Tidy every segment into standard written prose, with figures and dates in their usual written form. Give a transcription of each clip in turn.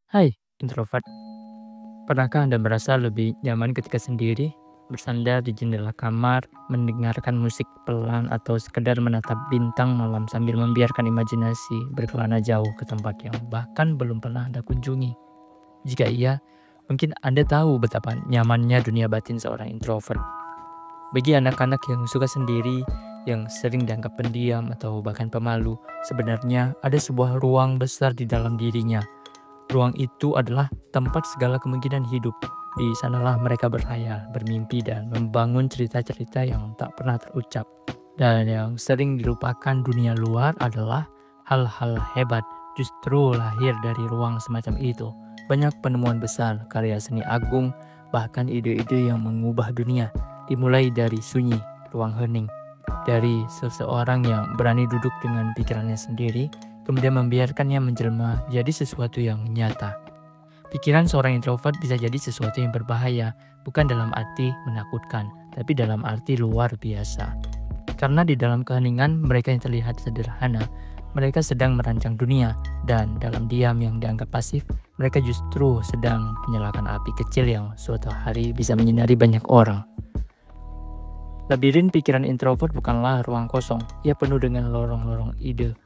Hai, introvert. Pernahkah Anda merasa lebih nyaman ketika sendiri, bersandar di jendela kamar, mendengarkan musik pelan, atau sekedar menatap bintang malam sambil membiarkan imajinasi berkelana jauh ke tempat yang bahkan belum pernah Anda kunjungi? Jika iya, mungkin Anda tahu betapa nyamannya dunia batin seorang introvert. Bagi anak-anak yang suka sendiri, yang sering dianggap pendiam atau bahkan pemalu, sebenarnya ada sebuah ruang besar di dalam dirinya. Ruang itu adalah tempat segala kemungkinan hidup. Di sanalah mereka berhayal, bermimpi, dan membangun cerita-cerita yang tak pernah terucap. Dan yang sering dilupakan dunia luar adalah hal-hal hebat justru lahir dari ruang semacam itu. Banyak penemuan besar, karya seni agung, bahkan ide-ide yang mengubah dunia, dimulai dari sunyi, ruang hening. Dari seseorang yang berani duduk dengan pikirannya sendiri, kemudian membiarkannya menjelma jadi sesuatu yang nyata. Pikiran seorang introvert bisa jadi sesuatu yang berbahaya, bukan dalam arti menakutkan, tapi dalam arti luar biasa. Karena di dalam keheningan mereka yang terlihat sederhana, mereka sedang merancang dunia, dan dalam diam yang dianggap pasif, mereka justru sedang menyalakan api kecil yang suatu hari bisa menyinari banyak orang. Labirin pikiran introvert bukanlah ruang kosong, ia penuh dengan lorong-lorong ide,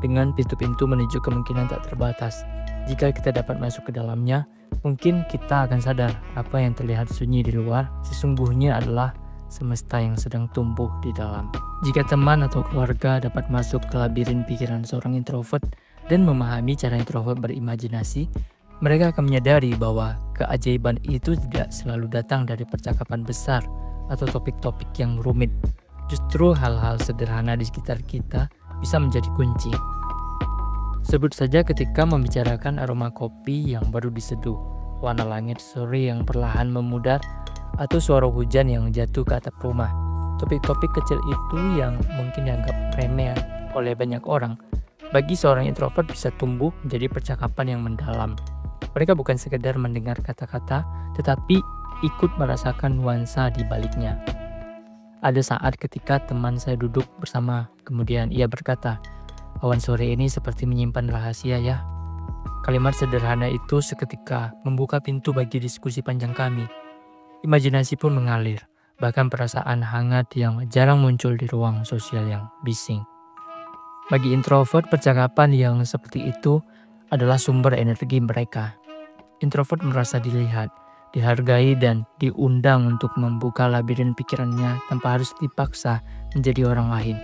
dengan pintu-pintu menuju kemungkinan tak terbatas. Jika kita dapat masuk ke dalamnya, mungkin kita akan sadar apa yang terlihat sunyi di luar sesungguhnya adalah semesta yang sedang tumbuh di dalam. Jika teman atau keluarga dapat masuk ke labirin pikiran seorang introvert dan memahami cara introvert berimajinasi, mereka akan menyadari bahwa keajaiban itu tidak selalu datang dari percakapan besar atau topik-topik yang rumit. Justru hal-hal sederhana di sekitar kita bisa menjadi kunci. Sebut saja ketika membicarakan aroma kopi yang baru diseduh, warna langit sore yang perlahan memudar, atau suara hujan yang jatuh ke atap rumah. Topik-topik kecil itu yang mungkin dianggap remeh oleh banyak orang, bagi seorang introvert bisa tumbuh menjadi percakapan yang mendalam. Mereka bukan sekedar mendengar kata-kata, tetapi ikut merasakan nuansa di baliknya. Ada saat ketika teman saya duduk bersama, kemudian ia berkata, "Awan sore ini seperti menyimpan rahasia ya." Kalimat sederhana itu seketika membuka pintu bagi diskusi panjang kami. Imajinasi pun mengalir, bahkan perasaan hangat yang jarang muncul di ruang sosial yang bising. Bagi introvert, percakapan yang seperti itu adalah sumber energi mereka. Introvert merasa dilihat, dihargai, dan diundang untuk membuka labirin pikirannya tanpa harus dipaksa menjadi orang lain.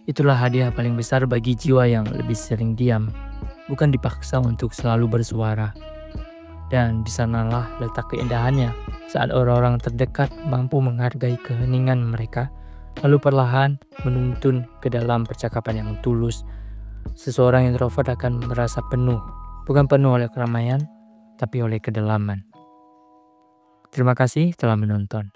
Itulah hadiah paling besar bagi jiwa yang lebih sering diam, bukan dipaksa untuk selalu bersuara. Dan di sanalah letak keindahannya, saat orang-orang terdekat mampu menghargai keheningan mereka, lalu perlahan menuntun ke dalam percakapan yang tulus. Seseorang introvert akan merasa penuh, bukan penuh oleh keramaian, tapi oleh kedalaman. Terima kasih telah menonton.